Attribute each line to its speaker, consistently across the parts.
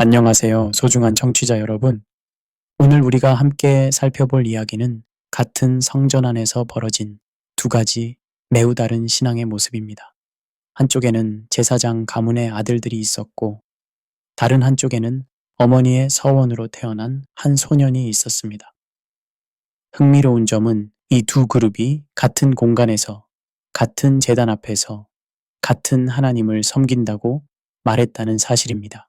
Speaker 1: 안녕하세요, 소중한 청취자 여러분. 오늘 우리가 함께 살펴볼 이야기는 같은 성전 안에서 벌어진 두 가지 매우 다른 신앙의 모습입니다. 한쪽에는 제사장 가문의 아들들이 있었고, 다른 한쪽에는 어머니의 서원으로 태어난 한 소년이 있었습니다. 흥미로운 점은 이 두 그룹이 같은 공간에서, 같은 제단 앞에서, 같은 하나님을 섬긴다고 말했다는 사실입니다.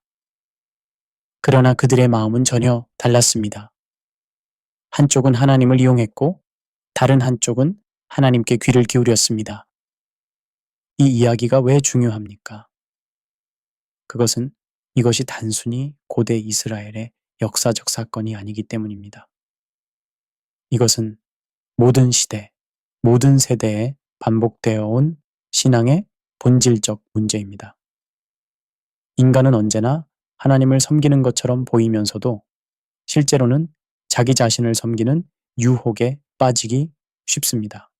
Speaker 1: 그러나 그들의 마음은 전혀 달랐습니다. 한쪽은 하나님을 이용했고 다른 한쪽은 하나님께 귀를 기울였습니다. 이 이야기가 왜 중요합니까? 그것은 이것이 단순히 고대 이스라엘의 역사적 사건이 아니기 때문입니다. 이것은 모든 시대, 모든 세대에 반복되어 온 신앙의 본질적 문제입니다. 인간은 언제나 하나님을 섬기는 것처럼 보이면서도 실제로는 자기 자신을 섬기는 유혹에 빠지기 쉽습니다.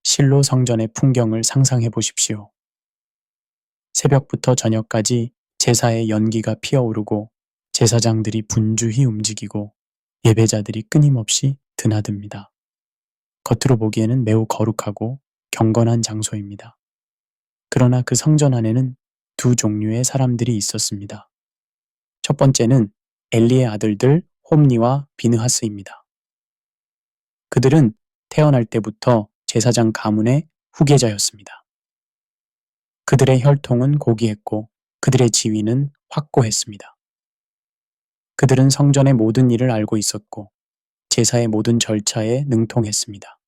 Speaker 1: 실로 성전의 풍경을 상상해 보십시오. 새벽부터 저녁까지 제사의 연기가 피어오르고 제사장들이 분주히 움직이고 예배자들이 끊임없이 드나듭니다. 겉으로 보기에는 매우 거룩하고 경건한 장소입니다. 그러나 그 성전 안에는 두 종류의 사람들이 있었습니다. 첫 번째는 엘리의 아들들 홈니와 비느하스입니다. 그들은 태어날 때부터 제사장 가문의 후계자였습니다. 그들의 혈통은 고귀했고 그들의 지위는 확고했습니다. 그들은 성전의 모든 일을 알고 있었고 제사의 모든 절차에 능통했습니다.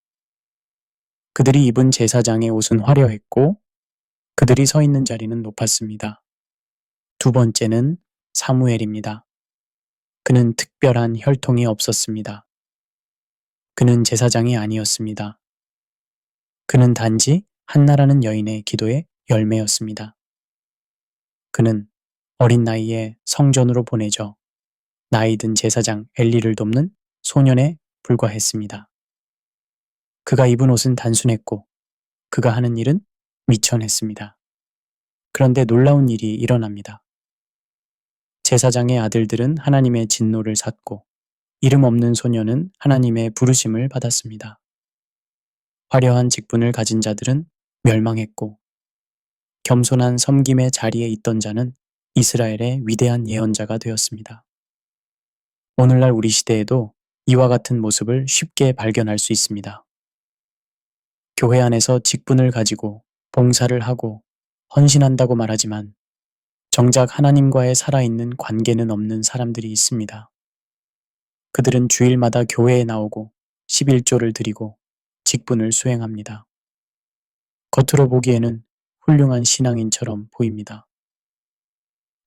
Speaker 1: 그들이 입은 제사장의 옷은 화려했고 그들이 서 있는 자리는 높았습니다. 두 번째는 사무엘입니다. 그는 특별한 혈통이 없었습니다. 그는 제사장이 아니었습니다. 그는 단지 한나라는 여인의 기도의 열매였습니다. 그는 어린 나이에 성전으로 보내져 나이 든 제사장 엘리를 돕는 소년에 불과했습니다. 그가 입은 옷은 단순했고 그가 하는 일은 미천했습니다. 그런데 놀라운 일이 일어납니다. 제사장의 아들들은 하나님의 진노를 샀고 이름 없는 소년은 하나님의 부르심을 받았습니다. 화려한 직분을 가진 자들은 멸망했고 겸손한 섬김의 자리에 있던 자는 이스라엘의 위대한 예언자가 되었습니다. 오늘날 우리 시대에도 이와 같은 모습을 쉽게 발견할 수 있습니다. 교회 안에서 직분을 가지고 봉사를 하고 헌신한다고 말하지만 정작 하나님과의 살아있는 관계는 없는 사람들이 있습니다. 그들은 주일마다 교회에 나오고 11조를 드리고 직분을 수행합니다. 겉으로 보기에는 훌륭한 신앙인처럼 보입니다.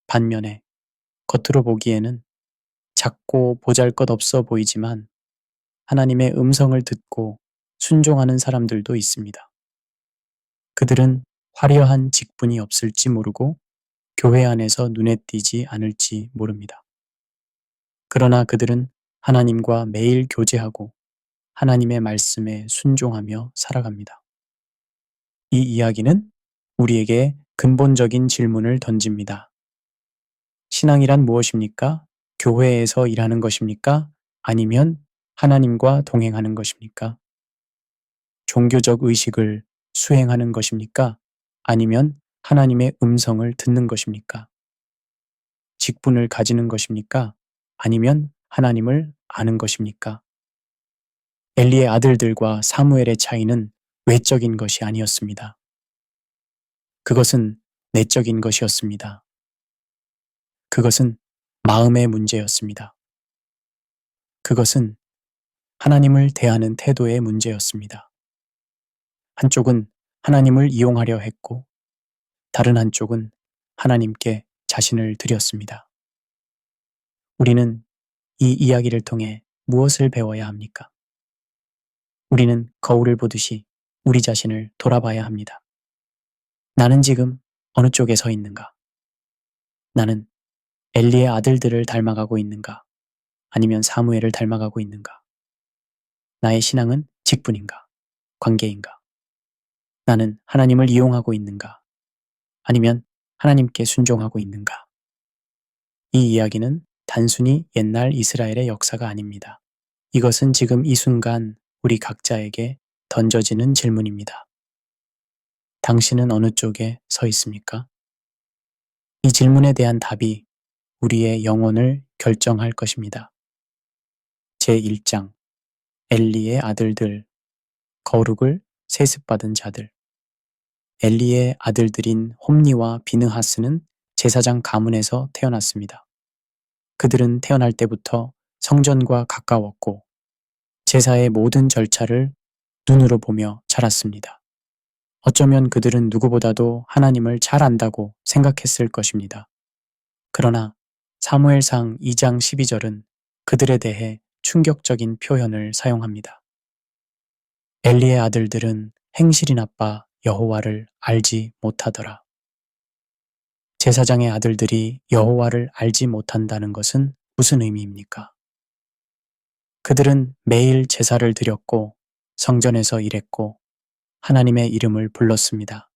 Speaker 1: 반면에 겉으로 보기에는 작고 보잘것없어 보이지만 하나님의 음성을 듣고 순종하는 사람들도 있습니다. 그들은 화려한 직분이 없을지 모르고 교회 안에서 눈에 띄지 않을지 모릅니다. 그러나 그들은 하나님과 매일 교제하고 하나님의 말씀에 순종하며 살아갑니다. 이 이야기는 우리에게 근본적인 질문을 던집니다. 신앙이란 무엇입니까? 교회에서 일하는 것입니까? 아니면 하나님과 동행하는 것입니까? 종교적 의식을 수행하는 것입니까? 아니면 하나님의 음성을 듣는 것입니까? 직분을 가지는 것입니까? 아니면 하나님을 아는 것입니까? 엘리의 아들들과 사무엘의 차이는 외적인 것이 아니었습니다. 그것은 내적인 것이었습니다. 그것은 마음의 문제였습니다. 그것은 하나님을 대하는 태도의 문제였습니다. 한쪽은 하나님을 이용하려 했고 다른 한쪽은 하나님께 자신을 드렸습니다. 우리는 이 이야기를 통해 무엇을 배워야 합니까? 우리는 거울을 보듯이 우리 자신을 돌아봐야 합니다. 나는 지금 어느 쪽에 서 있는가? 나는 엘리의 아들들을 닮아가고 있는가? 아니면 사무엘을 닮아가고 있는가? 나의 신앙은 직분인가? 관계인가? 나는 하나님을 이용하고 있는가? 아니면 하나님께 순종하고 있는가? 이 이야기는 단순히 옛날 이스라엘의 역사가 아닙니다. 이것은 지금 이 순간 우리 각자에게 던져지는 질문입니다. 당신은 어느 쪽에 서 있습니까? 이 질문에 대한 답이 우리의 영혼을 결정할 것입니다. 제1장 엘리의 아들들, 거룩을 세습받은 자들. 엘리의 아들들인 홈니와 비느하스는 제사장 가문에서 태어났습니다. 그들은 태어날 때부터 성전과 가까웠고 제사의 모든 절차를 눈으로 보며 자랐습니다. 어쩌면 그들은 누구보다도 하나님을 잘 안다고 생각했을 것입니다. 그러나 사무엘상 2장 12절은 그들에 대해 충격적인 표현을 사용합니다. 엘리의 아들들은 행실이 나빠 여호와를 알지 못하더라. 제사장의 아들들이 여호와를 알지 못한다는 것은 무슨 의미입니까? 그들은 매일 제사를 드렸고 성전에서 일했고 하나님의 이름을 불렀습니다.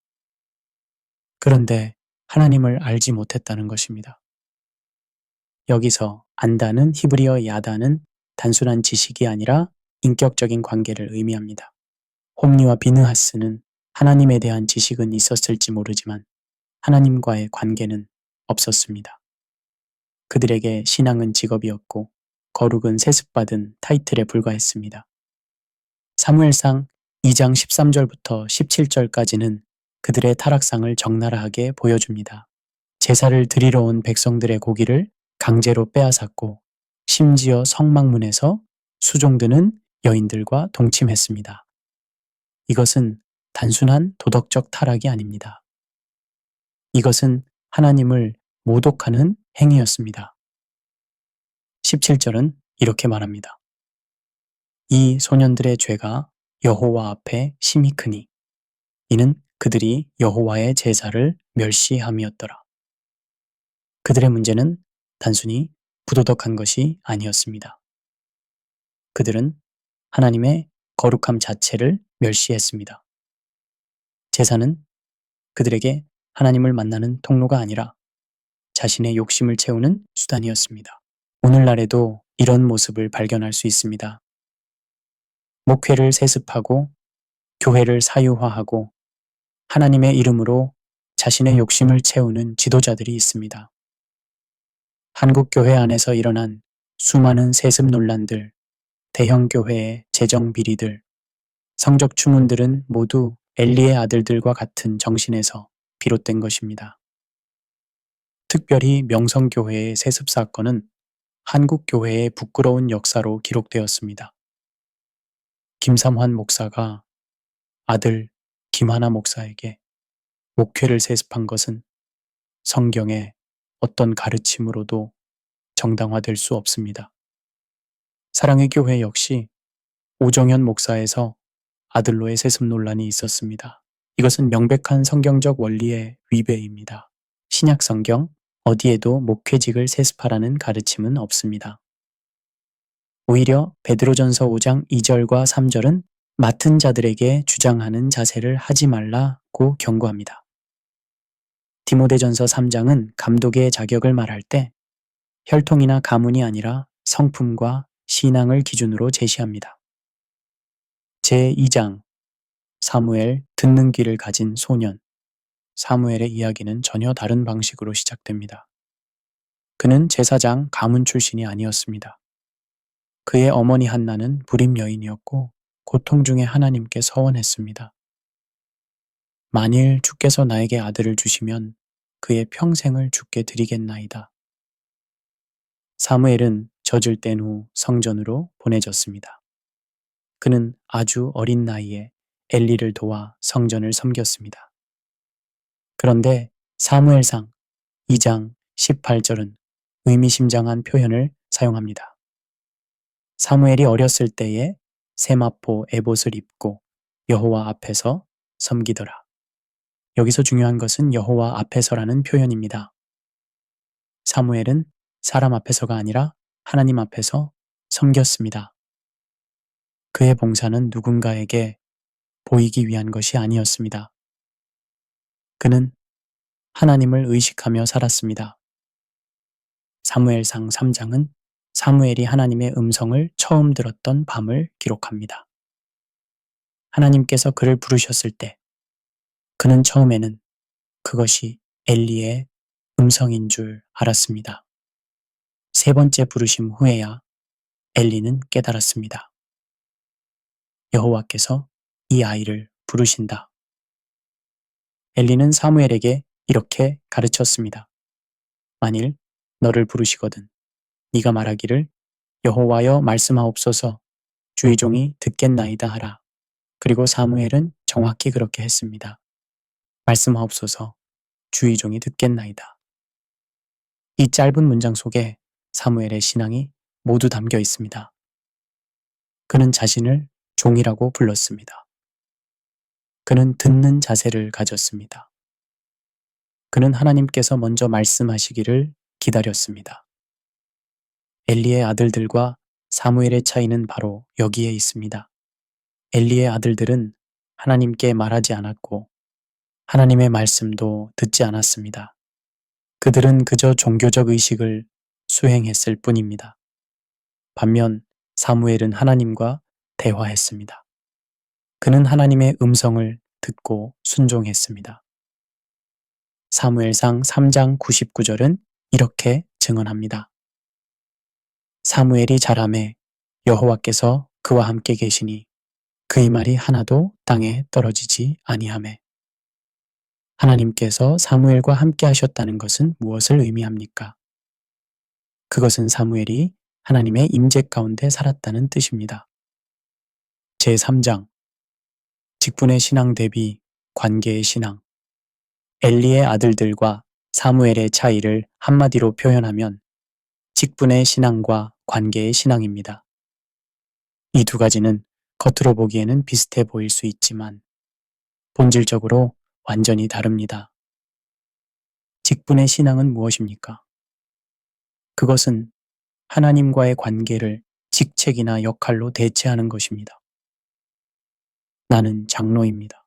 Speaker 1: 그런데 하나님을 알지 못했다는 것입니다. 여기서 안다는 히브리어 야다는 단순한 지식이 아니라 인격적인 관계를 의미합니다. 홈리와 비느하스는 하나님에 대한 지식은 있었을지 모르지만 하나님과의 관계는 없었습니다. 그들에게 신앙은 직업이었고 거룩은 세습받은 타이틀에 불과했습니다. 사무엘상 2장 13절부터 17절까지는 그들의 타락상을 적나라하게 보여줍니다. 제사를 드리러 온 백성들의 고기를 강제로 빼앗았고 심지어 성막문에서 수종드는 여인들과 동침했습니다. 이것은 단순한 도덕적 타락이 아닙니다. 이것은 하나님을 모독하는 행위였습니다. 17절은 이렇게 말합니다. 이 소년들의 죄가 여호와 앞에 심히 크니 이는 그들이 여호와의 제사를 멸시함이었더라. 그들의 문제는 단순히 부도덕한 것이 아니었습니다. 그들은 하나님의 거룩함 자체를 멸시했습니다. 제사는 그들에게 하나님을 만나는 통로가 아니라 자신의 욕심을 채우는 수단이었습니다. 오늘날에도 이런 모습을 발견할 수 있습니다. 목회를 세습하고 교회를 사유화하고 하나님의 이름으로 자신의 욕심을 채우는 지도자들이 있습니다. 한국 교회 안에서 일어난 수많은 세습 논란들, 대형 교회의 재정 비리들, 성적 추문들은 모두 엘리의 아들들과 같은 정신에서 비롯된 것입니다. 특별히 명성교회의 세습 사건은 한국 교회의 부끄러운 역사로 기록되었습니다. 김삼환 목사가 아들 김하나 목사에게 목회를 세습한 것은 성경의 어떤 가르침으로도 정당화될 수 없습니다. 사랑의 교회 역시 오정현 목사에서 아들로의 세습 논란이 있었습니다. 이것은 명백한 성경적 원리의 위배입니다. 신약 성경 어디에도 목회직을 세습하라는 가르침은 없습니다. 오히려 베드로전서 5장 2절과 3절은 맡은 자들에게 주장하는 자세를 하지 말라고 경고합니다. 디모데전서 3장은 감독의 자격을 말할 때 혈통이나 가문이 아니라 성품과 신앙을 기준으로 제시합니다. 제2장 사무엘 듣는 귀를 가진 소년. 사무엘의 이야기는 전혀 다른 방식으로 시작됩니다. 그는 제사장 가문 출신이 아니었습니다. 그의 어머니 한나는 불임 여인이었고 고통 중에 하나님께 서원했습니다. 만일 주께서 나에게 아들을 주시면 그의 평생을 주께 드리겠나이다. 사무엘은 젖을 뗀 후 성전으로 보내졌습니다. 그는 아주 어린 나이에 엘리를 도와 성전을 섬겼습니다. 그런데 사무엘상 2장 18절은 의미심장한 표현을 사용합니다. 사무엘이 어렸을 때에 세마포 에봇을 입고 여호와 앞에서 섬기더라. 여기서 중요한 것은 여호와 앞에서라는 표현입니다. 사무엘은 사람 앞에서가 아니라 하나님 앞에서 섬겼습니다. 그의 봉사는 누군가에게 보이기 위한 것이 아니었습니다. 그는 하나님을 의식하며 살았습니다. 사무엘상 3장은 사무엘이 하나님의 음성을 처음 들었던 밤을 기록합니다. 하나님께서 그를 부르셨을 때 그는 처음에는 그것이 엘리의 음성인 줄 알았습니다. 세 번째 부르심 후에야 엘리는 깨달았습니다. 여호와께서 이 아이를 부르신다. 엘리는 사무엘에게 이렇게 가르쳤습니다. 만일 너를 부르시거든 네가 말하기를 여호와여 말씀하옵소서 주의 종이 듣겠나이다 하라. 그리고 사무엘은 정확히 그렇게 했습니다. 말씀하옵소서 주의 종이 듣겠나이다. 이 짧은 문장 속에 사무엘의 신앙이 모두 담겨 있습니다. 그는 자신을 종이라고 불렀습니다. 그는 듣는 자세를 가졌습니다. 그는 하나님께서 먼저 말씀하시기를 기다렸습니다. 엘리의 아들들과 사무엘의 차이는 바로 여기에 있습니다. 엘리의 아들들은 하나님께 말하지 않았고 하나님의 말씀도 듣지 않았습니다. 그들은 그저 종교적 의식을 수행했을 뿐입니다. 반면 사무엘은 하나님과 대화했습니다. 그는 하나님의 음성을 듣고 순종했습니다. 사무엘상 3장 99절은 이렇게 증언합니다. 사무엘이 자라매 여호와께서 그와 함께 계시니 그의 말이 하나도 땅에 떨어지지 아니하매. 하나님께서 사무엘과 함께 하셨다는 것은 무엇을 의미합니까? 그것은 사무엘이 하나님의 임재 가운데 살았다는 뜻입니다. 제3장 직분의 신앙 대비 관계의 신앙. 엘리의 아들들과 사무엘의 차이를 한마디로 표현하면 직분의 신앙과 관계의 신앙입니다. 이 두 가지는 겉으로 보기에는 비슷해 보일 수 있지만 본질적으로 완전히 다릅니다. 직분의 신앙은 무엇입니까? 그것은 하나님과의 관계를 직책이나 역할로 대체하는 것입니다. 나는 장로입니다.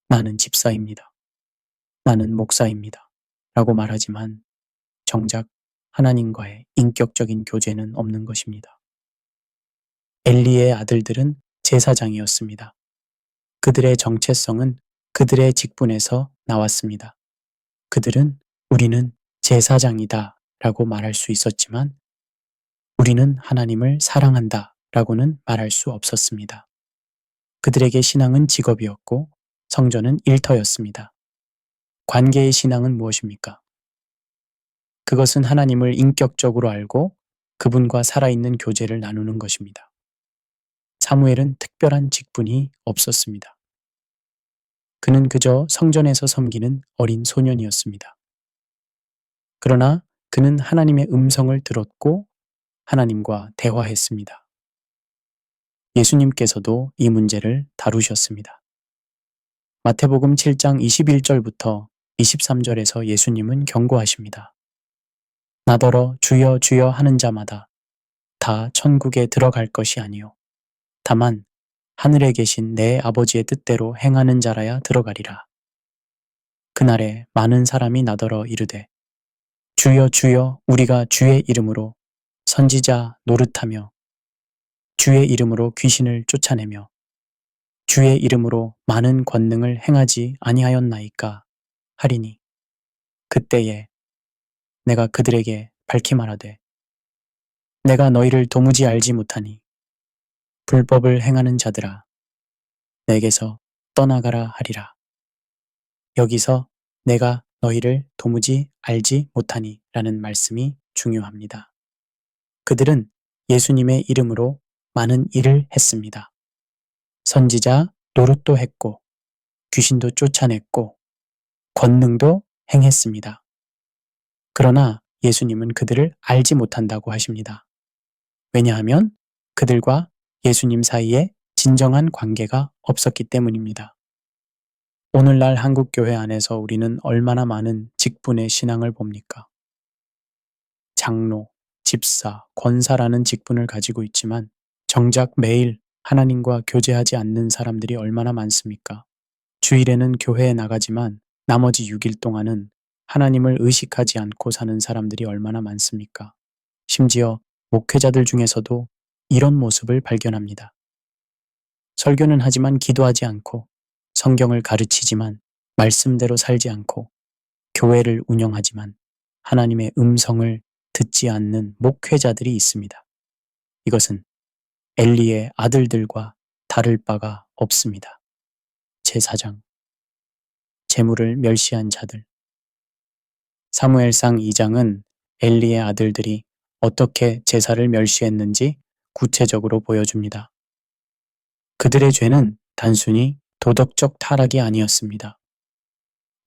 Speaker 1: 나는 집사입니다. 나는 목사입니다. 라고 말하지만 정작 하나님과의 인격적인 교제는 없는 것입니다. 엘리의 아들들은 제사장이었습니다. 그들의 정체성은 그들의 직분에서 나왔습니다. 그들은 우리는 제사장이다 라고 말할 수 있었지만 우리는 하나님을 사랑한다 라고는 말할 수 없었습니다. 그들에게 신앙은 직업이었고 성전은 일터였습니다. 관계의 신앙은 무엇입니까? 그것은 하나님을 인격적으로 알고 그분과 살아있는 교제를 나누는 것입니다. 사무엘은 특별한 직분이 없었습니다. 그는 그저 성전에서 섬기는 어린 소년이었습니다. 그러나 그는 하나님의 음성을 들었고 하나님과 대화했습니다. 예수님께서도 이 문제를 다루셨습니다. 마태복음 7장 21절부터 23절에서 예수님은 경고하십니다. 나더러 주여 주여 하는 자마다 다 천국에 들어갈 것이 아니요 다만 하늘에 계신 내 아버지의 뜻대로 행하는 자라야 들어가리라. 그날에 많은 사람이 나더러 이르되 주여 주여 우리가 주의 이름으로 선지자 노릇하며 주의 이름으로 귀신을 쫓아내며 주의 이름으로 많은 권능을 행하지 아니하였나이까 하리니 그때에 내가 그들에게 밝히 말하되 내가 너희를 도무지 알지 못하니 불법을 행하는 자들아 내게서 떠나가라 하리라. 여기서 내가 너희를 도무지 알지 못하니 라는 말씀이 중요합니다. 그들은 예수님의 이름으로 많은 일을 했습니다. 선지자 노릇도 했고 귀신도 쫓아냈고 권능도 행했습니다. 그러나 예수님은 그들을 알지 못한다고 하십니다. 왜냐하면 그들과 예수님 사이에 진정한 관계가 없었기 때문입니다. 오늘날 한국교회 안에서 우리는 얼마나 많은 직분의 신앙을 봅니까? 장로, 집사, 권사라는 직분을 가지고 있지만 정작 매일 하나님과 교제하지 않는 사람들이 얼마나 많습니까? 주일에는 교회에 나가지만 나머지 6일 동안은 하나님을 의식하지 않고 사는 사람들이 얼마나 많습니까? 심지어 목회자들 중에서도 이런 모습을 발견합니다. 설교는 하지만 기도하지 않고, 성경을 가르치지만 말씀대로 살지 않고, 교회를 운영하지만 하나님의 음성을 듣지 않는 목회자들이 있습니다. 이것은 엘리의 아들들과 다를 바가 없습니다. 제4장 재물을 멸시한 자들. 사무엘상 2장은 엘리의 아들들이 어떻게 제사를 멸시했는지 구체적으로 보여줍니다. 그들의 죄는 단순히 도덕적 타락이 아니었습니다.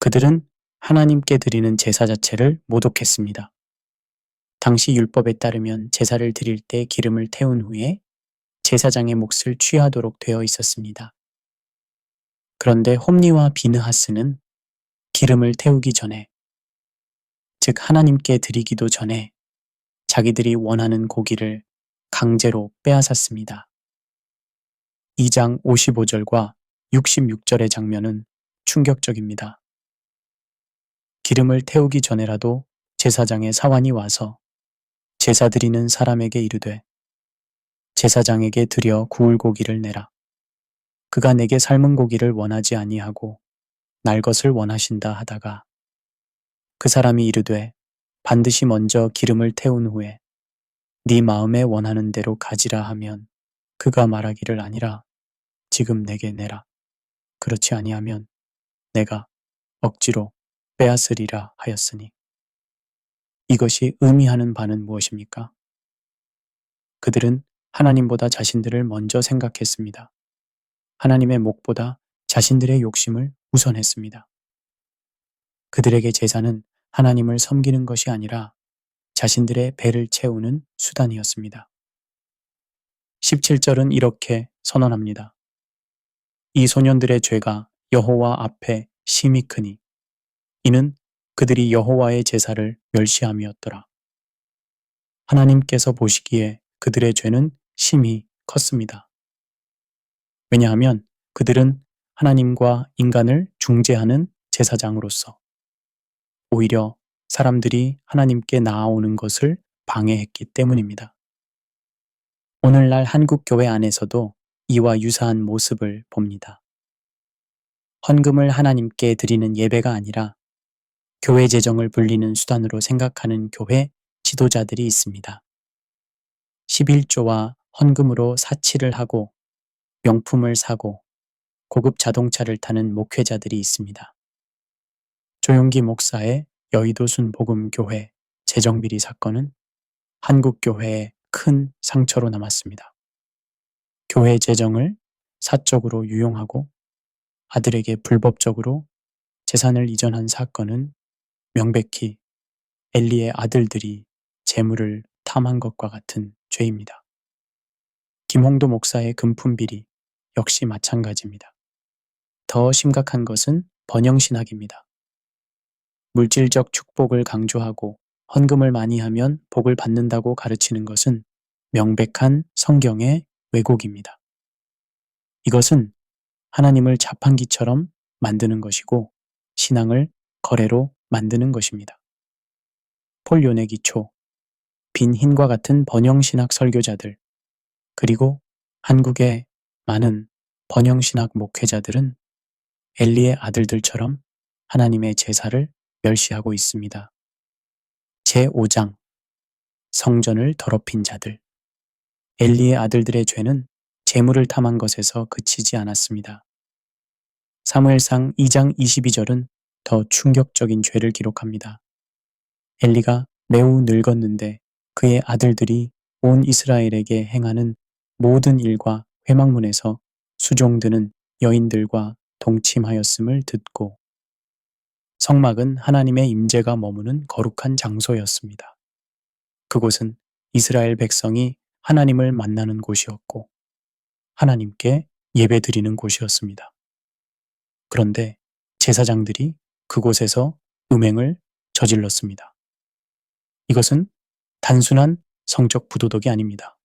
Speaker 1: 그들은 하나님께 드리는 제사 자체를 모독했습니다. 당시 율법에 따르면 제사를 드릴 때 기름을 태운 후에 제사장의 몫을 취하도록 되어 있었습니다. 그런데 홈리와 비느하스는 기름을 태우기 전에, 즉 하나님께 드리기도 전에 자기들이 원하는 고기를 강제로 빼앗았습니다. 2장 55절과 66절의 장면은 충격적입니다. 기름을 태우기 전에라도 제사장의 사환이 와서 제사 드리는 사람에게 이르되 제사장에게 드려 구울 고기를 내라. 그가 내게 삶은 고기를 원하지 아니하고 날 것을 원하신다 하다가 그 사람이 이르되 반드시 먼저 기름을 태운 후에 네 마음에 원하는 대로 가지라 하면 그가 말하기를 아니라 지금 내게 내라. 그렇지 아니하면 내가 억지로 빼앗으리라 하였으니. 이것이 의미하는 바는 무엇입니까? 그들은 하나님보다 자신들을 먼저 생각했습니다. 하나님의 목보다 자신들의 욕심을 우선했습니다. 그들에게 제사는 하나님을 섬기는 것이 아니라 자신들의 배를 채우는 수단이었습니다. 17절은 이렇게 선언합니다. 이 소년들의 죄가 여호와 앞에 심히 크니 이는 그들이 여호와의 제사를 멸시함이었더라. 하나님께서 보시기에 그들의 죄는 심히 컸습니다. 왜냐하면 그들은 하나님과 인간을 중재하는 제사장으로서 오히려 사람들이 하나님께 나아오는 것을 방해했기 때문입니다. 오늘날 한국 교회 안에서도 이와 유사한 모습을 봅니다. 헌금을 하나님께 드리는 예배가 아니라 교회 재정을 불리는 수단으로 생각하는 교회 지도자들이 있습니다. 11조와 헌금으로 사치를 하고 명품을 사고 고급 자동차를 타는 목회자들이 있습니다. 조용기 목사의 여의도순 복음교회 재정비리 사건은 한국 교회에 큰 상처로 남았습니다. 교회 재정을 사적으로 유용하고 아들에게 불법적으로 재산을 이전한 사건은 명백히 엘리의 아들들이 재물을 탐한 것과 같은 죄입니다. 김홍도 목사의 금품비리 역시 마찬가지입니다. 더 심각한 것은 번영신학입니다. 물질적 축복을 강조하고 헌금을 많이 하면 복을 받는다고 가르치는 것은 명백한 성경의 왜곡입니다. 이것은 하나님을 자판기처럼 만드는 것이고 신앙을 거래로 만드는 것입니다. 폴 요네기초, 빈 흰과 같은 번영신학 설교자들, 그리고 한국의 많은 번영신학 목회자들은 엘리의 아들들처럼 하나님의 제사를 멸시하고 있습니다. 제5장 성전을 더럽힌 자들. 엘리의 아들들의 죄는 재물을 탐한 것에서 그치지 않았습니다. 사무엘상 2장 22절은 더 충격적인 죄를 기록합니다. 엘리가 매우 늙었는데 그의 아들들이 온 이스라엘에게 행하는 모든 일과 회막문에서 수종드는 여인들과 동침하였음을 듣고 성막은 하나님의 임재가 머무는 거룩한 장소였습니다. 그곳은 이스라엘 백성이 하나님을 만나는 곳이었고 하나님께 예배드리는 곳이었습니다. 그런데 제사장들이 그곳에서 음행을 저질렀습니다. 이것은 단순한 성적 부도덕이 아닙니다.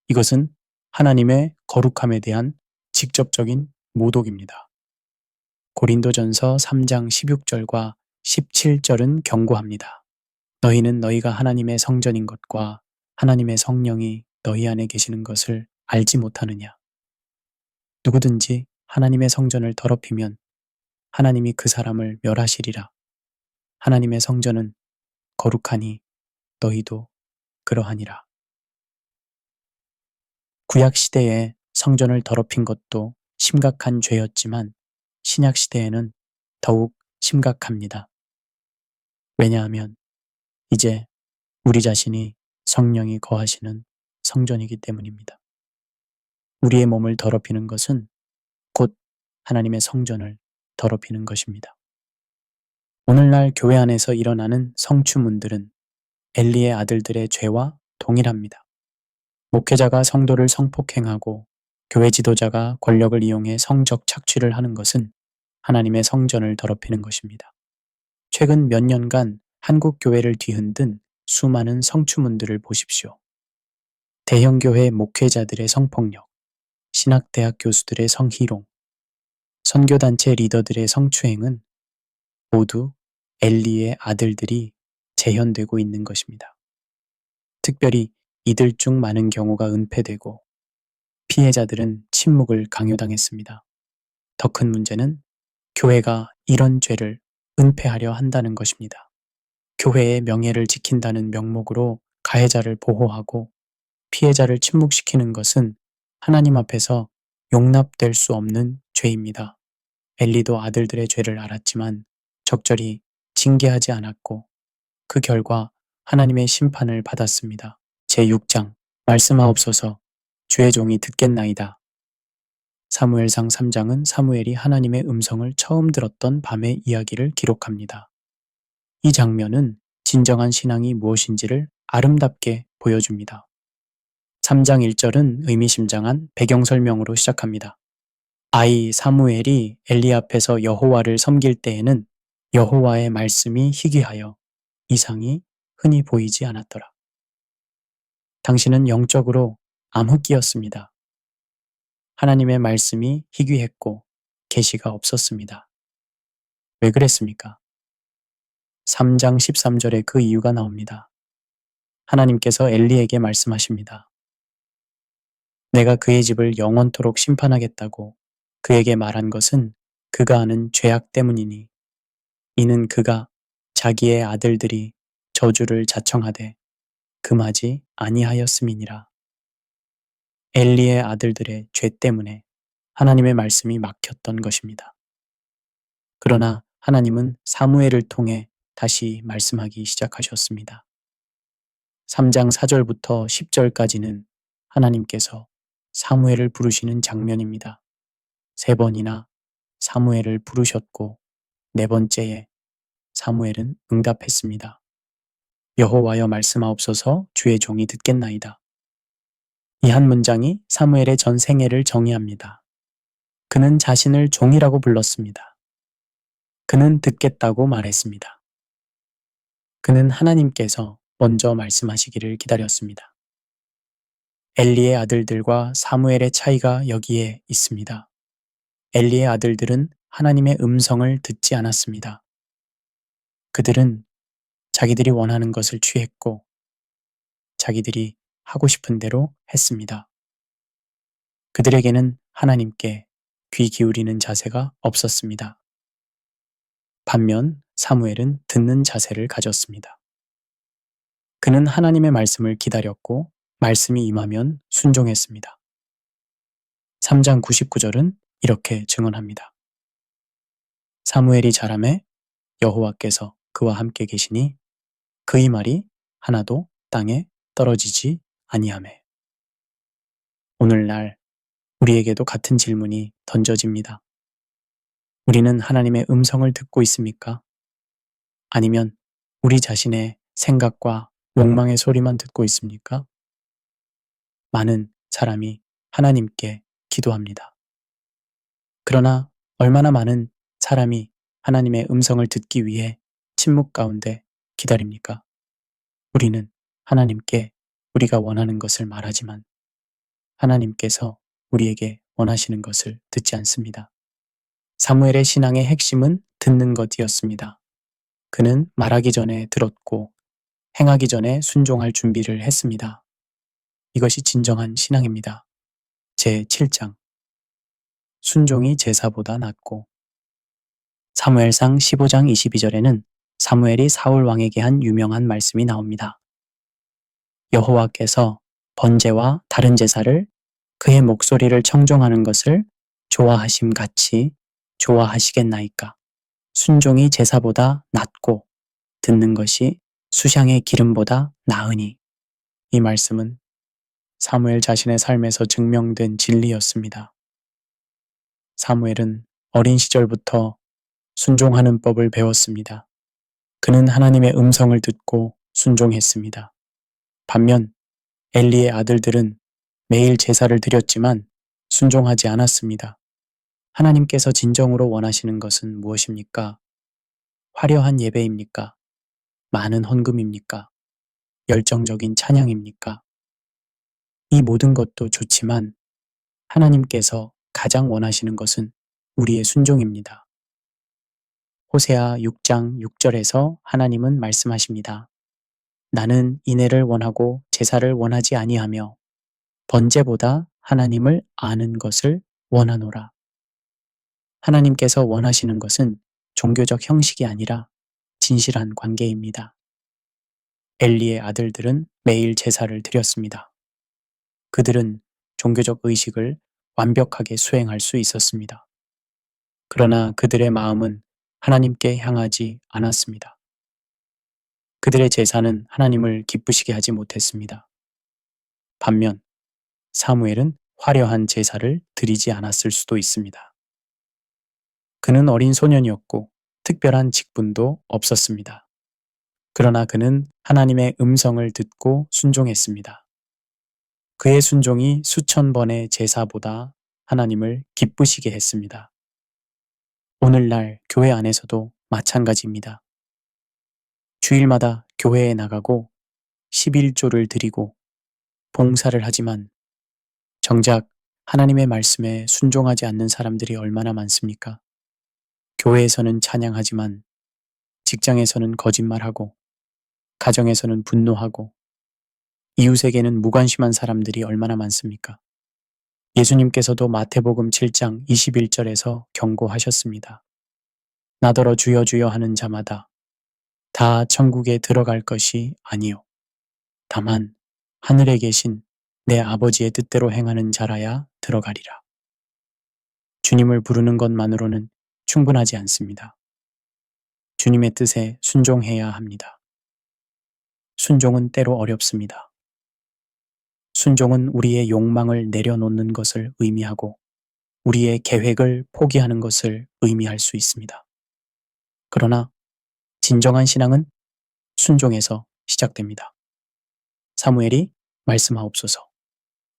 Speaker 1: 이것은 하나님의 거룩함에 대한 직접적인 모독입니다. 고린도전서 3장 16절과 17절은 경고합니다. 너희는 너희가 하나님의 성전인 것과 하나님의 성령이 너희 안에 계시는 것을 알지 못하느냐. 누구든지 하나님의 성전을 더럽히면 하나님이 그 사람을 멸하시리라. 하나님의 성전은 거룩하니 너희도 그러하니라. 구약 시대에 성전을 더럽힌 것도 심각한 죄였지만 신약 시대에는 더욱 심각합니다. 왜냐하면 이제 우리 자신이 성령이 거하시는 성전이기 때문입니다. 우리의 몸을 더럽히는 것은 곧 하나님의 성전을 더럽히는 것입니다. 오늘날 교회 안에서 일어나는 성추문들은 엘리의 아들들의 죄와 동일합니다. 목회자가 성도를 성폭행하고 교회 지도자가 권력을 이용해 성적 착취를 하는 것은 하나님의 성전을 더럽히는 것입니다. 최근 몇 년간 한국 교회를 뒤흔든 수많은 성추문들을 보십시오. 대형교회 목회자들의 성폭력, 신학대학 교수들의 성희롱, 선교단체 리더들의 성추행은 모두 엘리의 아들들이 재현되고 있는 것입니다. 특별히 이들 중 많은 경우가 은폐되고 피해자들은 침묵을 강요당했습니다. 더 큰 문제는 교회가 이런 죄를 은폐하려 한다는 것입니다. 교회의 명예를 지킨다는 명목으로 가해자를 보호하고 피해자를 침묵시키는 것은 하나님 앞에서 용납될 수 없는 죄입니다. 엘리도 아들들의 죄를 알았지만 적절히 징계하지 않았고 그 결과 하나님의 심판을 받았습니다. 제6장 말씀하옵소서 주의 종이 듣겠나이다. 사무엘상 3장은 사무엘이 하나님의 음성을 처음 들었던 밤의 이야기를 기록합니다. 이 장면은 진정한 신앙이 무엇인지를 아름답게 보여줍니다. 3장 1절은 의미심장한 배경 설명으로 시작합니다. 아이 사무엘이 엘리 앞에서 여호와를 섬길 때에는 여호와의 말씀이 희귀하여 이상이 흔히 보이지 않았더라. 당신은 영적으로 암흑기였습니다. 하나님의 말씀이 희귀했고 계시가 없었습니다. 왜 그랬습니까? 3장 13절에 그 이유가 나옵니다. 하나님께서 엘리에게 말씀하십니다. 내가 그의 집을 영원토록 심판하겠다고 그에게 말한 것은 그가 하는 죄악 때문이니 이는 그가 자기의 아들들이 저주를 자청하되 금하지 아니하였음이니라. 엘리의 아들들의 죄 때문에 하나님의 말씀이 막혔던 것입니다. 그러나 하나님은 사무엘을 통해 다시 말씀하기 시작하셨습니다. 3장 4절부터 10절까지는 하나님께서 사무엘을 부르시는 장면입니다. 3번이나 사무엘을 부르셨고 4번째에 사무엘은 응답했습니다. 여호와여 말씀하옵소서 주의 종이 듣겠나이다. 이 한 문장이 사무엘의 전 생애를 정의합니다. 그는 자신을 종이라고 불렀습니다. 그는 듣겠다고 말했습니다. 그는 하나님께서 먼저 말씀하시기를 기다렸습니다. 엘리의 아들들과 사무엘의 차이가 여기에 있습니다. 엘리의 아들들은 하나님의 음성을 듣지 않았습니다. 그들은 자기들이 원하는 것을 취했고 자기들이 하고 싶은 대로 했습니다. 그들에게는 하나님께 귀 기울이는 자세가 없었습니다. 반면 사무엘은 듣는 자세를 가졌습니다. 그는 하나님의 말씀을 기다렸고 말씀이 임하면 순종했습니다. 3장 99절은 이렇게 증언합니다. 사무엘이 자라매 여호와께서 그와 함께 계시니 그의 말이 하나도 땅에 떨어지지 아니하매. 오늘날 우리에게도 같은 질문이 던져집니다. 우리는 하나님의 음성을 듣고 있습니까? 아니면 우리 자신의 생각과 욕망의 소리만 듣고 있습니까? 많은 사람이 하나님께 기도합니다. 그러나 얼마나 많은 사람이 하나님의 음성을 듣기 위해 침묵 가운데 기다립니까? 우리는 하나님께 우리가 원하는 것을 말하지만 하나님께서 우리에게 원하시는 것을 듣지 않습니다. 사무엘의 신앙의 핵심은 듣는 것이었습니다. 그는 말하기 전에 들었고 행하기 전에 순종할 준비를 했습니다. 이것이 진정한 신앙입니다. 제7장 순종이 제사보다 낫고 사무엘상 15장 22절에는 사무엘이 사울 왕에게 한 유명한 말씀이 나옵니다. 여호와께서 번제와 다른 제사를 그의 목소리를 청종하는 것을 좋아하심 같이 좋아하시겠나이까. 순종이 제사보다 낫고 듣는 것이 수향의 기름보다 나으니. 이 말씀은 사무엘 자신의 삶에서 증명된 진리였습니다. 사무엘은 어린 시절부터 순종하는 법을 배웠습니다. 그는 하나님의 음성을 듣고 순종했습니다. 반면 엘리의 아들들은 매일 제사를 드렸지만 순종하지 않았습니다. 하나님께서 진정으로 원하시는 것은 무엇입니까? 화려한 예배입니까? 많은 헌금입니까? 열정적인 찬양입니까? 이 모든 것도 좋지만 하나님께서 가장 원하시는 것은 우리의 순종입니다. 호세아 6장 6절에서 하나님은 말씀하십니다. 나는 인애를 원하고 제사를 원하지 아니하며 번제보다 하나님을 아는 것을 원하노라. 하나님께서 원하시는 것은 종교적 형식이 아니라 진실한 관계입니다. 엘리의 아들들은 매일 제사를 드렸습니다. 그들은 종교적 의식을 완벽하게 수행할 수 있었습니다. 그러나 그들의 마음은 하나님께 향하지 않았습니다. 그들의 제사는 하나님을 기쁘시게 하지 못했습니다. 반면 사무엘은 화려한 제사를 드리지 않았을 수도 있습니다. 그는 어린 소년이었고 특별한 직분도 없었습니다. 그러나 그는 하나님의 음성을 듣고 순종했습니다. 그의 순종이 수천 번의 제사보다 하나님을 기쁘시게 했습니다. 오늘날 교회 안에서도 마찬가지입니다. 주일마다 교회에 나가고 11조를 드리고 봉사를 하지만 정작 하나님의 말씀에 순종하지 않는 사람들이 얼마나 많습니까? 교회에서는 찬양하지만 직장에서는 거짓말하고 가정에서는 분노하고 이웃에게는 무관심한 사람들이 얼마나 많습니까? 예수님께서도 마태복음 7장 21절에서 경고하셨습니다. 나더러 주여 주여 하는 자마다 다 천국에 들어갈 것이 아니요 다만 하늘에 계신 내 아버지의 뜻대로 행하는 자라야 들어가리라. 주님을 부르는 것만으로는 충분하지 않습니다. 주님의 뜻에 순종해야 합니다. 순종은 때로 어렵습니다. 순종은 우리의 욕망을 내려놓는 것을 의미하고 우리의 계획을 포기하는 것을 의미할 수 있습니다. 그러나 진정한 신앙은 순종에서 시작됩니다. 사무엘이 말씀하옵소서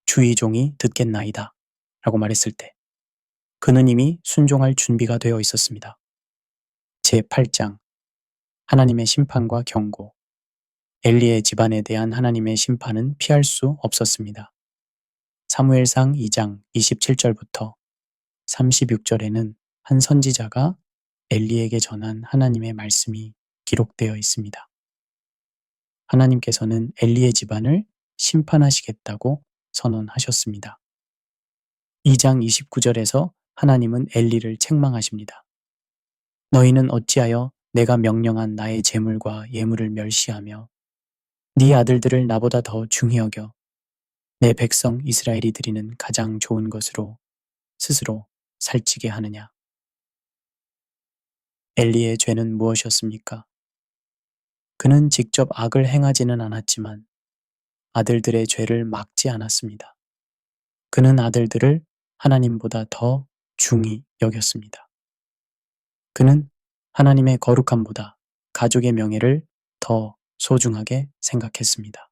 Speaker 1: 주의 종이 듣겠나이다 라고 말했을 때 그는 이미 순종할 준비가 되어 있었습니다. 제8장 하나님의 심판과 경고 엘리의 집안에 대한 하나님의 심판은 피할 수 없었습니다. 사무엘상 2장 27절부터 36절에는 한 선지자가 엘리에게 전한 하나님의 말씀이 기록되어 있습니다. 하나님께서는 엘리의 집안을 심판하시겠다고 선언하셨습니다. 2장 29절에서 하나님은 엘리를 책망하십니다. 너희는 어찌하여 내가 명령한 나의 제물과 예물을 멸시하며 네 아들들을 나보다 더 중히 여겨 내 백성 이스라엘이 드리는 가장 좋은 것으로 스스로 살찌게 하느냐. 엘리의 죄는 무엇이었습니까? 그는 직접 악을 행하지는 않았지만 아들들의 죄를 막지 않았습니다. 그는 아들들을 하나님보다 더 중히 여겼습니다. 그는 하나님의 거룩함보다 가족의 명예를 더 소중하게 생각했습니다.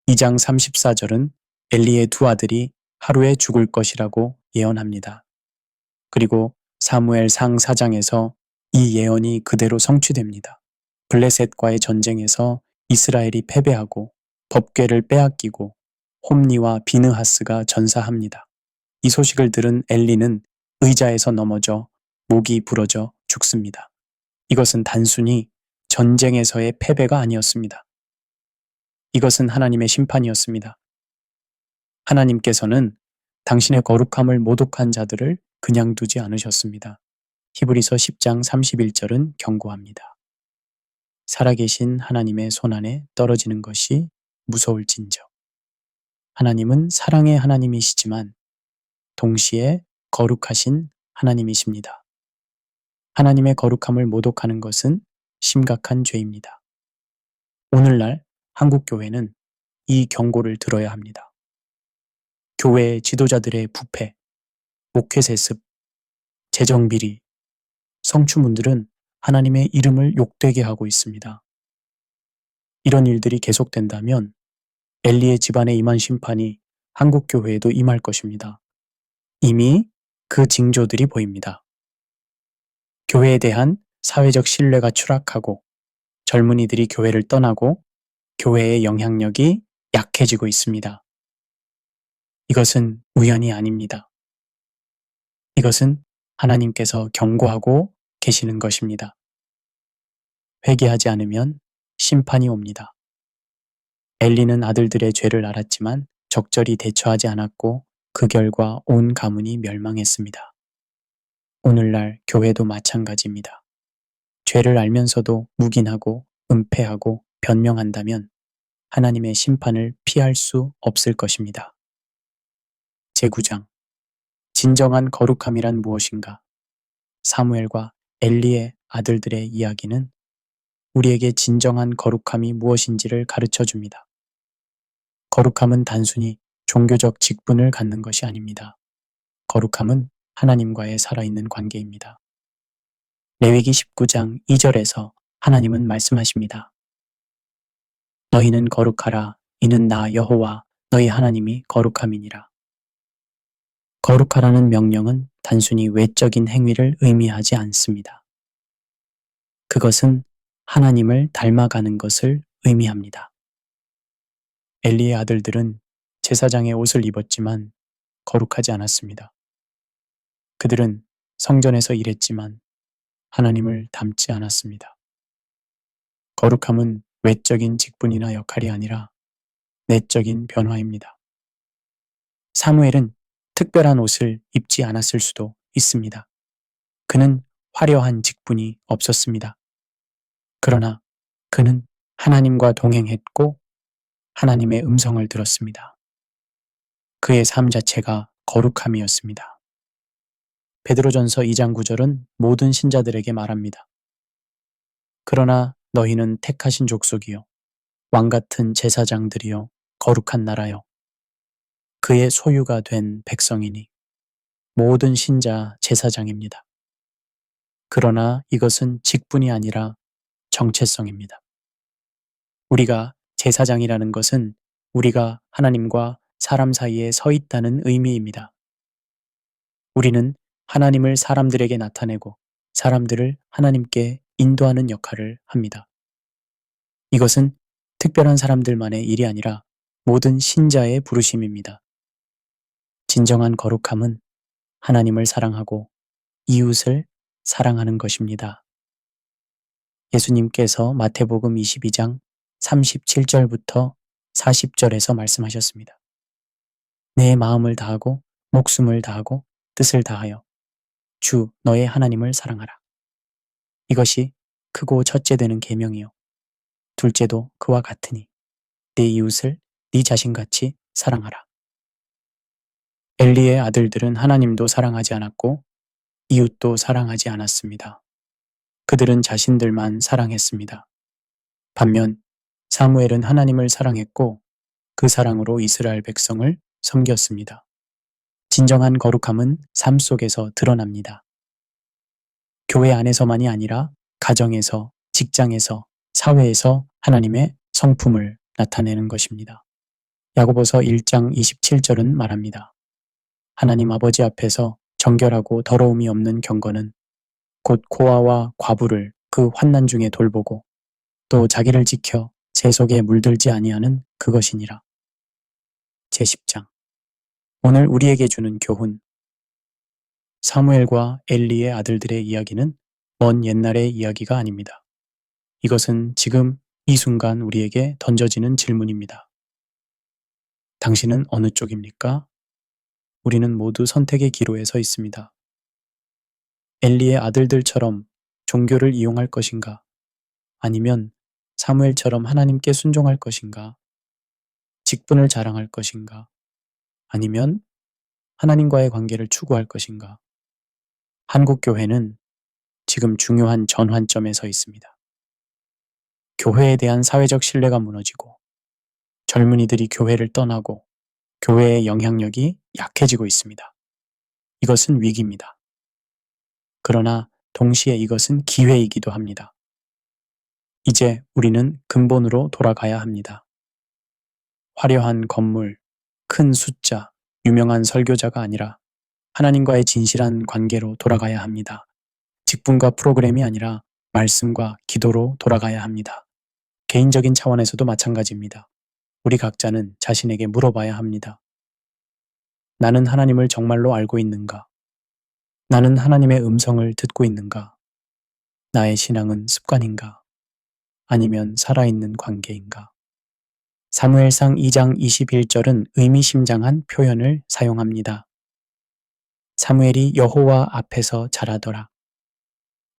Speaker 1: 2장 34절은 엘리의 두 아들이 하루에 죽을 것이라고 예언합니다. 그리고 사무엘상 4장에서 이 예언이 그대로 성취됩니다. 블레셋과의 전쟁에서 이스라엘이 패배하고 법궤를 빼앗기고 홈리와 비느하스가 전사합니다. 이 소식을 들은 엘리는 의자에서 넘어져 목이 부러져 죽습니다. 이것은 단순히 전쟁에서의 패배가 아니었습니다. 이것은 하나님의 심판이었습니다. 하나님께서는 당신의 거룩함을 모독한 자들을 그냥 두지 않으셨습니다. 히브리서 10장 31절은 경고합니다. 살아계신 하나님의 손안에 떨어지는 것이 무서울진저. 하나님은 사랑의 하나님이시지만 동시에 거룩하신 하나님이십니다. 하나님의 거룩함을 모독하는 것은 심각한 죄입니다. 오늘날 한국교회는 이 경고를 들어야 합니다. 교회 지도자들의 부패, 목회 세습, 재정 비리, 성추문들은 하나님의 이름을 욕되게 하고 있습니다. 이런 일들이 계속된다면 엘리의 집안에 임한 심판이 한국교회에도 임할 것입니다. 이미 그 징조들이 보입니다. 교회에 대한 사회적 신뢰가 추락하고 젊은이들이 교회를 떠나고 교회의 영향력이 약해지고 있습니다. 이것은 우연이 아닙니다. 이것은 하나님께서 경고하고 계시는 것입니다. 회개하지 않으면 심판이 옵니다. 엘리는 아들들의 죄를 알았지만 적절히 대처하지 않았고 그 결과 온 가문이 멸망했습니다. 오늘날 교회도 마찬가지입니다. 죄를 알면서도 묵인하고 은폐하고 변명한다면 하나님의 심판을 피할 수 없을 것입니다. 제9장 진정한 거룩함이란 무엇인가? 사무엘과 엘리의 아들들의 이야기는 우리에게 진정한 거룩함이 무엇인지를 가르쳐 줍니다. 거룩함은 단순히 종교적 직분을 갖는 것이 아닙니다. 거룩함은 하나님과의 살아있는 관계입니다. 레위기 19장 2절에서 하나님은 말씀하십니다. 너희는 거룩하라. 이는 나 여호와 너희 하나님이 거룩함이니라. 거룩하라는 명령은 단순히 외적인 행위를 의미하지 않습니다. 그것은 하나님을 닮아가는 것을 의미합니다. 엘리의 아들들은 제사장의 옷을 입었지만 거룩하지 않았습니다. 그들은 성전에서 일했지만 하나님을 닮지 않았습니다. 거룩함은 외적인 직분이나 역할이 아니라 내적인 변화입니다. 사무엘은 특별한 옷을 입지 않았을 수도 있습니다. 그는 화려한 직분이 없었습니다. 그러나 그는 하나님과 동행했고 하나님의 음성을 들었습니다. 그의 삶 자체가 거룩함이었습니다. 베드로전서 2장 9절은 모든 신자들에게 말합니다. 그러나 너희는 택하신 족속이요 왕같은 제사장들이요 거룩한 나라요 그의 소유가 된 백성이니 모든 신자 제사장입니다. 그러나 이것은 직분이 아니라 정체성입니다. 우리가 제사장이라는 것은 우리가 하나님과 사람 사이에 서 있다는 의미입니다. 우리는 하나님을 사람들에게 나타내고 사람들을 하나님께 인도하는 역할을 합니다. 이것은 특별한 사람들만의 일이 아니라 모든 신자의 부르심입니다. 진정한 거룩함은 하나님을 사랑하고 이웃을 사랑하는 것입니다. 예수님께서 마태복음 22장 37절부터 40절에서 말씀하셨습니다. 내 마음을 다하고 목숨을 다하고 뜻을 다하여 주 너의 하나님을 사랑하라. 이것이 크고 첫째 되는 계명이요 둘째도 그와 같으니 내 이웃을 네 자신같이 사랑하라. 엘리의 아들들은 하나님도 사랑하지 않았고 이웃도 사랑하지 않았습니다. 그들은 자신들만 사랑했습니다. 반면 사무엘은 하나님을 사랑했고 그 사랑으로 이스라엘 백성을 섬겼습니다. 진정한 거룩함은 삶 속에서 드러납니다. 교회 안에서만이 아니라 가정에서, 직장에서, 사회에서 하나님의 성품을 나타내는 것입니다. 야고보서 1장 27절은 말합니다. 하나님 아버지 앞에서 정결하고 더러움이 없는 경건은 곧 고아와 과부를 그 환난 중에 돌보고 또 자기를 지켜 세속에 물들지 아니하는 그것이니라. 제10장 오늘 우리에게 주는 교훈 사무엘과 엘리의 아들들의 이야기는 먼 옛날의 이야기가 아닙니다. 이것은 지금 이 순간 우리에게 던져지는 질문입니다. 당신은 어느 쪽입니까? 우리는 모두 선택의 기로에 서 있습니다. 엘리의 아들들처럼 종교를 이용할 것인가? 아니면 사무엘처럼 하나님께 순종할 것인가? 직분을 자랑할 것인가? 아니면 하나님과의 관계를 추구할 것인가? 한국 교회는 지금 중요한 전환점에 서 있습니다. 교회에 대한 사회적 신뢰가 무너지고 젊은이들이 교회를 떠나고 교회의 영향력이 약해지고 있습니다. 이것은 위기입니다. 그러나 동시에 이것은 기회이기도 합니다. 이제 우리는 근본으로 돌아가야 합니다. 화려한 건물, 큰 숫자, 유명한 설교자가 아니라 하나님과의 진실한 관계로 돌아가야 합니다. 직분과 프로그램이 아니라 말씀과 기도로 돌아가야 합니다. 개인적인 차원에서도 마찬가지입니다. 우리 각자는 자신에게 물어봐야 합니다. 나는 하나님을 정말로 알고 있는가? 나는 하나님의 음성을 듣고 있는가? 나의 신앙은 습관인가? 아니면 살아있는 관계인가? 사무엘상 2장 21절은 의미심장한 표현을 사용합니다. 사무엘이 여호와 앞에서 자라더라.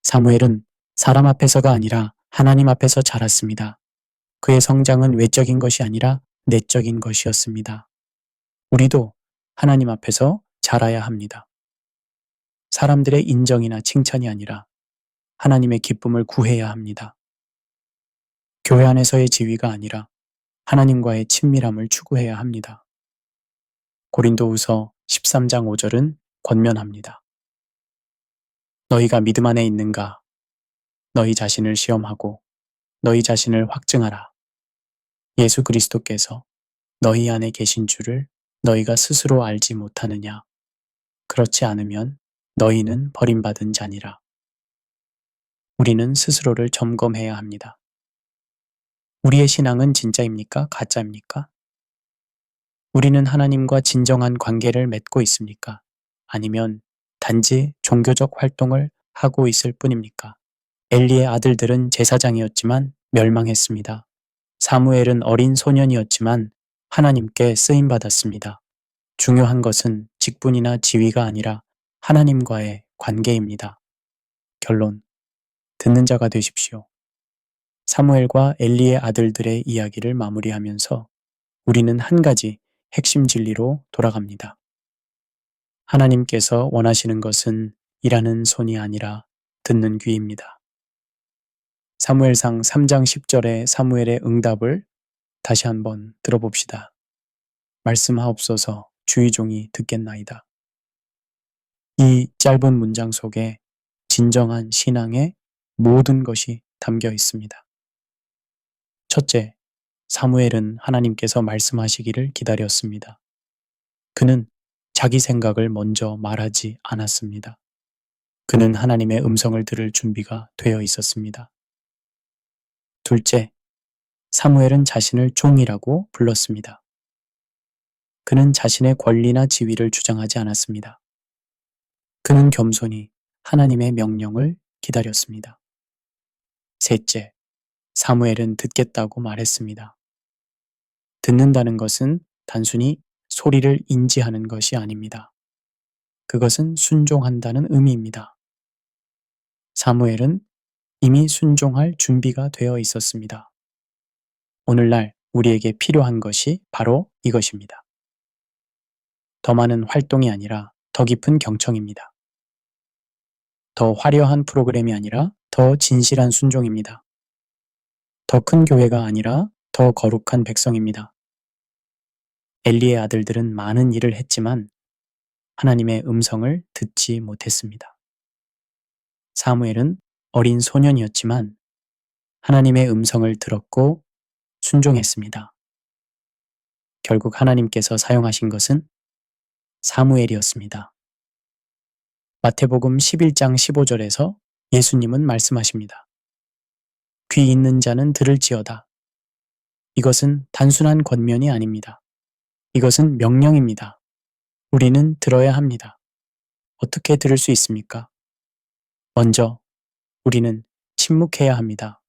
Speaker 1: 사무엘은 사람 앞에서가 아니라 하나님 앞에서 자랐습니다. 그의 성장은 외적인 것이 아니라 내적인 것이었습니다. 우리도 하나님 앞에서 자라야 합니다. 사람들의 인정이나 칭찬이 아니라 하나님의 기쁨을 구해야 합니다. 교회 안에서의 지위가 아니라 하나님과의 친밀함을 추구해야 합니다. 고린도후서 13장 5절은 권면합니다. 너희가 믿음 안에 있는가? 너희 자신을 시험하고 너희 자신을 확증하라. 예수 그리스도께서 너희 안에 계신 줄을 너희가 스스로 알지 못하느냐? 그렇지 않으면 너희는 버림받은 자니라. 우리는 스스로를 점검해야 합니다. 우리의 신앙은 진짜입니까? 가짜입니까? 우리는 하나님과 진정한 관계를 맺고 있습니까? 아니면 단지 종교적 활동을 하고 있을 뿐입니까? 엘리의 아들들은 제사장이었지만 멸망했습니다. 사무엘은 어린 소년이었지만 하나님께 쓰임받았습니다. 중요한 것은 직분이나 지위가 아니라 하나님과의 관계입니다. 결론, 듣는 자가 되십시오. 사무엘과 엘리의 아들들의 이야기를 마무리하면서 우리는 한 가지 핵심 진리로 돌아갑니다. 하나님께서 원하시는 것은 일하는 손이 아니라 듣는 귀입니다. 사무엘상 3장 10절의 사무엘의 응답을 다시 한번 들어봅시다. 말씀하옵소서 주의 종이 듣겠나이다. 이 짧은 문장 속에 진정한 신앙의 모든 것이 담겨 있습니다. 첫째, 사무엘은 하나님께서 말씀하시기를 기다렸습니다. 그는 자기 생각을 먼저 말하지 않았습니다. 그는 하나님의 음성을 들을 준비가 되어 있었습니다. 둘째, 사무엘은 자신을 종이라고 불렀습니다. 그는 자신의 권리나 지위를 주장하지 않았습니다. 그는 겸손히 하나님의 명령을 기다렸습니다. 셋째, 사무엘은 듣겠다고 말했습니다. 듣는다는 것은 단순히 소리를 인지하는 것이 아닙니다. 그것은 순종한다는 의미입니다. 사무엘은 이미 순종할 준비가 되어 있었습니다. 오늘날 우리에게 필요한 것이 바로 이것입니다. 더 많은 활동이 아니라 더 깊은 경청입니다. 더 화려한 프로그램이 아니라 더 진실한 순종입니다. 더 큰 교회가 아니라 더 거룩한 백성입니다. 엘리의 아들들은 많은 일을 했지만 하나님의 음성을 듣지 못했습니다. 사무엘은 어린 소년이었지만 하나님의 음성을 들었고 순종했습니다. 결국 하나님께서 사용하신 것은 사무엘이었습니다. 마태복음 11장 15절에서 예수님은 말씀하십니다. 귀 있는 자는 들을지어다. 이것은 단순한 권면이 아닙니다. 이것은 명령입니다. 우리는 들어야 합니다. 어떻게 들을 수 있습니까? 먼저 우리는 침묵해야 합니다.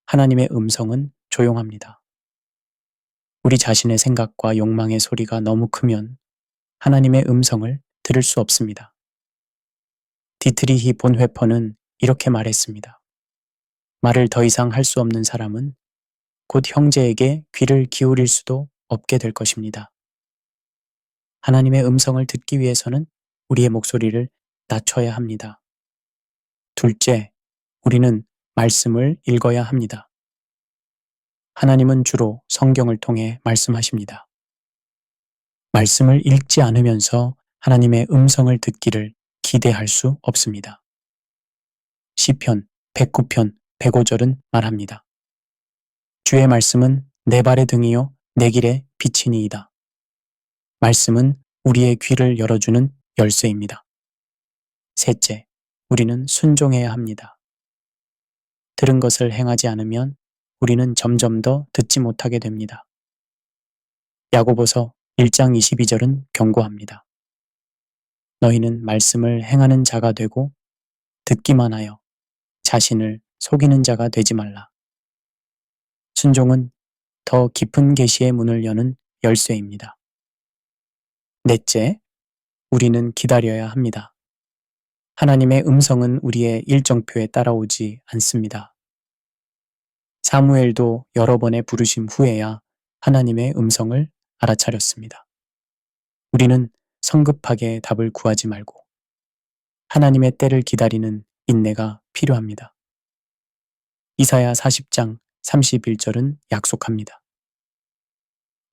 Speaker 1: 하나님의 음성은 조용합니다. 우리 자신의 생각과 욕망의 소리가 너무 크면 하나님의 음성을 들을 수 없습니다. 디트리히 본회퍼는 이렇게 말했습니다. 말을 더 이상 할 수 없는 사람은 곧 형제에게 귀를 기울일 수도 없게 될 것입니다. 하나님의 음성을 듣기 위해서는 우리의 목소리를 낮춰야 합니다. 둘째, 우리는 말씀을 읽어야 합니다. 하나님은 주로 성경을 통해 말씀하십니다. 말씀을 읽지 않으면서 하나님의 음성을 듣기를 기대할 수 없습니다. 시편 109편 105절은 말합니다. 주의 말씀은 내 발의 등이요 내 길의 빛이니이다. 말씀은 우리의 귀를 열어주는 열쇠입니다. 셋째, 우리는 순종해야 합니다. 들은 것을 행하지 않으면 우리는 점점 더 듣지 못하게 됩니다. 야고보서 1장 22절은 경고합니다. 너희는 말씀을 행하는 자가 되고 듣기만 하여 자신을 속이는 자가 되지 말라. 순종은 더 깊은 계시의 문을 여는 열쇠입니다. 넷째, 우리는 기다려야 합니다. 하나님의 음성은 우리의 일정표에 따라오지 않습니다. 사무엘도 여러 번의 부르심 후에야 하나님의 음성을 알아차렸습니다. 우리는 성급하게 답을 구하지 말고 하나님의 때를 기다리는 인내가 필요합니다. 이사야 40장 31절은 약속합니다.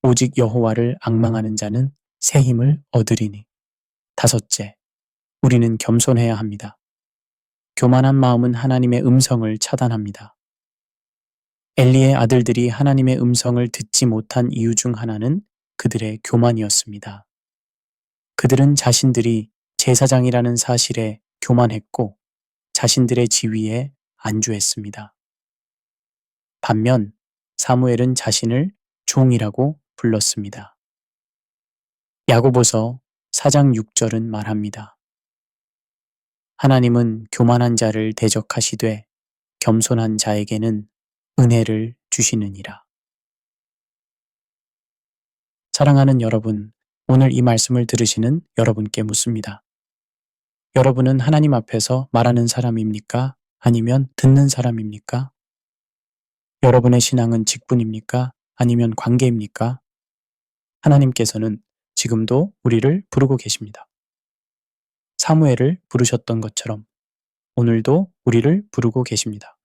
Speaker 1: 오직 여호와를 앙망하는 자는 새 힘을 얻으리니. 다섯째, 우리는 겸손해야 합니다. 교만한 마음은 하나님의 음성을 차단합니다. 엘리의 아들들이 하나님의 음성을 듣지 못한 이유 중 하나는 그들의 교만이었습니다. 그들은 자신들이 제사장이라는 사실에 교만했고 자신들의 지위에 안주했습니다. 반면 사무엘은 자신을 종이라고 불렀습니다. 야고보서 4장 6절은 말합니다. 하나님은 교만한 자를 대적하시되 겸손한 자에게는 은혜를 주시느니라. 사랑하는 여러분, 오늘 이 말씀을 들으시는 여러분께 묻습니다. 여러분은 하나님 앞에서 말하는 사람입니까? 아니면 듣는 사람입니까? 여러분의 신앙은 직분입니까? 아니면 관계입니까? 하나님께서는 지금도 우리를 부르고 계십니다. 사무엘을 부르셨던 것처럼 오늘도 우리를 부르고 계십니다.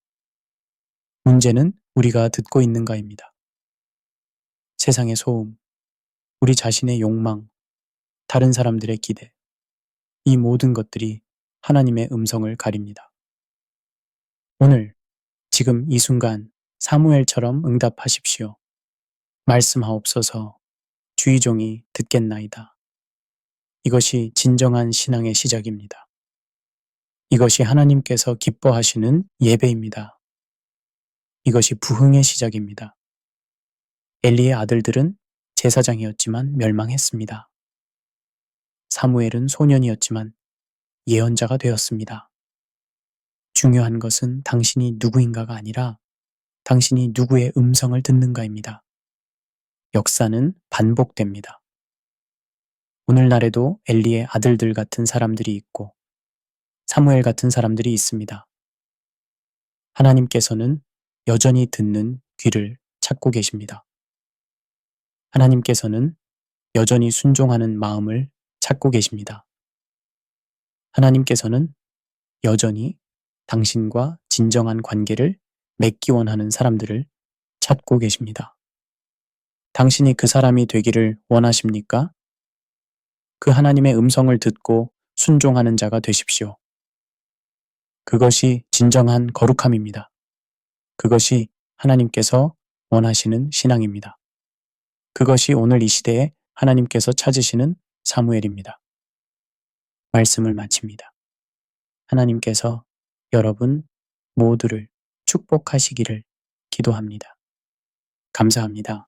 Speaker 1: 문제는 우리가 듣고 있는가입니다. 세상의 소음, 우리 자신의 욕망, 다른 사람들의 기대, 이 모든 것들이 하나님의 음성을 가립니다. 오늘, 지금 이 순간 사무엘처럼 응답하십시오. 말씀하옵소서. 주의 종이 듣겠나이다. 이것이 진정한 신앙의 시작입니다. 이것이 하나님께서 기뻐하시는 예배입니다. 이것이 부흥의 시작입니다. 엘리의 아들들은 제사장이었지만 멸망했습니다. 사무엘은 소년이었지만 예언자가 되었습니다. 중요한 것은 당신이 누구인가가 아니라 당신이 누구의 음성을 듣는가입니다. 역사는 반복됩니다. 오늘날에도 엘리의 아들들 같은 사람들이 있고 사무엘 같은 사람들이 있습니다. 하나님께서는 여전히 듣는 귀를 찾고 계십니다. 하나님께서는 여전히 순종하는 마음을 찾고 계십니다. 하나님께서는 여전히 당신과 진정한 관계를 맺기 원하는 사람들을 찾고 계십니다. 당신이 그 사람이 되기를 원하십니까? 그 하나님의 음성을 듣고 순종하는 자가 되십시오. 그것이 진정한 거룩함입니다. 그것이 하나님께서 원하시는 신앙입니다. 그것이 오늘 이 시대에 하나님께서 찾으시는 사무엘입니다. 말씀을 마칩니다. 하나님께서 여러분 모두를 축복하시기를 기도합니다. 감사합니다.